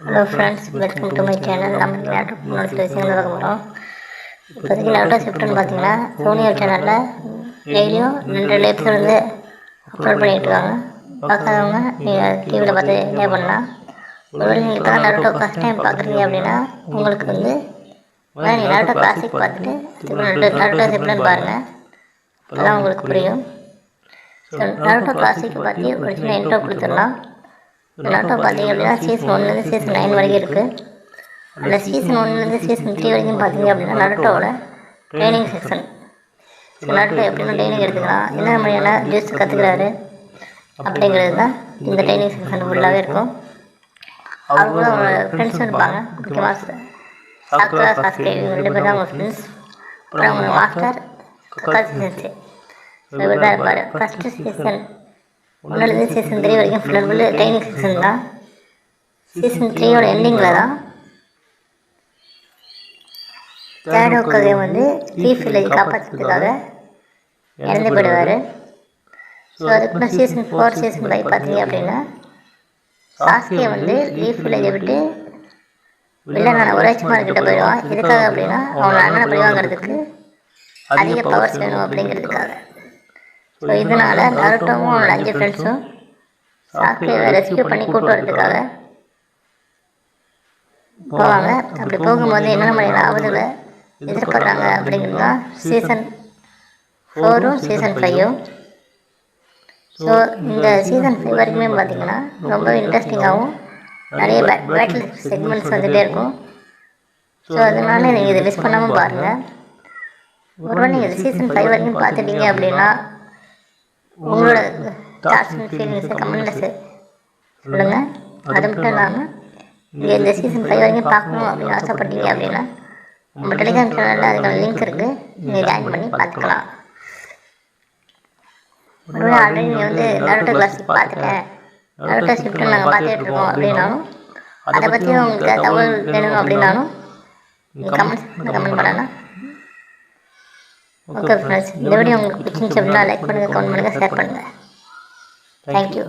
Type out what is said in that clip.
Hello friends, welcome to my channel. நம்ம laptop முன்னாடி சில விஷயங்கள் பார்க்க போகிறோம். இப்போதைக்கு லேப்டாப் ஷிஃப்ட்னு பார்த்தீங்கன்னா சோனியோட சேனலில் டெய்லியும் 2 எபிசோட் வந்து அப்லோட் பண்ணிகிட்டு இருக்காங்க. பார்க்காதவங்க நீங்கள் டிவியில் பார்த்து என்ஜாய் பண்ணலாம். ஒருவேளை நீங்கள் இப்போ தான் நருட்டோ ஃபஸ்ட் டைம் பார்க்குறீங்க அப்படின்னா உங்களுக்கு வந்து நீங்கள் நருட்டோ கிளாசிக் பார்த்துட்டு நருட்டோ ஷிஃப்ட்னு பாருங்கள். அதெல்லாம் உங்களுக்கு புரியும். ஸோ நருட்டோ கிளாசிக் பற்றி ஒரு சின்ன இன்ட்ரோ கொடுத்துடலாம். நருட்டோ பார்த்தீங்க அப்படின்னா சீசன் 1லேருந்து சீசன் 9 வரைக்கும் இருக்குது. அதில் சீசன் 1லேருந்து சீசன் 3 வரைக்கும் பார்த்தீங்க அப்படின்னா நருட்டோவோட ட்ரைனிங் செக்ஷன். நருட்டோ எப்படின்னா ட்ரைனிங் எடுத்துக்கலாம், என்ன மாதிரியான ஜூஸ் கற்றுக்கிறாரு அப்படிங்கிறது தான் இந்த ட்ரைனிங் செக்ஷன் ஃபுல்லாகவே இருக்கும். அவங்க கூட அவங்க ஃப்ரெண்ட்ஸும் இருப்பாங்க. முக்கியமாக சாக்குரா சாஸ்கே இவங்க 2 பேர் தான் அவங்க ஃப்ரெண்ட்ஸ். அப்புறம் அவங்க மாஸ்டர் கக்காசி சென்சே. ஸோ இவர் தான் இருப்பார். ஃபஸ்ட்டு சீசன் 1லேருந்து சீசன் 3 வரைக்கும் ஃபுல் ட்ரைனிங் செக்ஷன் தான். சீசன் 3யோட எண்டிங்கில் தான் ஜாடோக்காக வந்து லீஃப் வில்லேஜ் காப்பாற்றுறதுக்காக இறந்து போயிடுவார். ஸோ அதுக்குள்ள சீசன் 4 சீசன் 5 பார்த்தீங்க அப்படின்னா சாஸ்கே வந்து லீஃப் வில்லேஜை விட்டு வில்லனான ஒரேச்சிமார் கிட்ட போயிடுவான். எதுக்காக அப்படின்னா அவனோட அண்ணனை பழிவாங்கிறதுக்கு அதிக பவர்ஸ் வேணும் அப்படிங்கிறதுக்காக. ஸோ இதனால் நருட்டோவும் அவனோட 5 ஃப்ரெண்ட்ஸும் சாஸ்கேவை ரெஸ்கியூ பண்ணி கூட்டு வரதுக்காக போவாங்க. அப்படி போகும்போது என்னென்ன மாதிரியான ஆபத்துகளை எதிர்படுறாங்க அப்படிங்கிறது தான் சீசன் 4ம் சீசன் 5ம். ஸோ இந்த சீசன் 5 வரைக்குமே பார்த்திங்கன்னா ரொம்ப இன்ட்ரெஸ்டிங்காகவும் நிறைய பேட்டில் செக்மெண்ட்ஸ் வந்துகிட்டே இருக்கும். ஸோ அதனால நீங்கள் இதை மிஸ் பண்ணாமல் பாருங்கள். ஒருவேளை நீங்கள் சீசன் 5 வரைக்கும் பார்த்துட்டீங்க அப்படின்னா உங்களோட தாட்ஸ் அண்ட் ஃபீலிங்ஸை கமெண்ட்டில் சொல்லுங்கள். அது மட்டும் இல்லாமல் நீங்கள் இந்த சீசன் 5 வரைக்கும் பார்க்கணும் அப்படின்னு ஆசைப்பட்டீங்க அப்படின்னா நம்ம டெலிகிராம் சேனலில் அதுக்கான லிங்க் இருக்குது, நீங்கள் ஜாயின் பண்ணி பார்த்துக்கலாம். ஒருவேளை ஆல்ரெடி நீங்கள் வந்து நருட்டோ கிளாசிக் பார்த்துட்டேன், நருட்டோ ஷிஃப்ட்னு நாங்கள் பார்த்துட்டு இருக்கோம் அப்படின்னாலும் அதை பற்றி உங்களுக்கு தகவல் வேணும் அப்படின்னாலும் நீங்கள் கமெண்ட் பண்ணலாம். ஓகே ஃப்ரெண்ட்ஸ், இந்த வீடியோ உங்களுக்கு பிடிச்சிருந்துச்சு அப்படின்னா லைக் பண்ணுங்கள், கமெண்ட் பண்ணுங்கள், ஷேர் பண்ணுங்கள். தேங்க்யூ.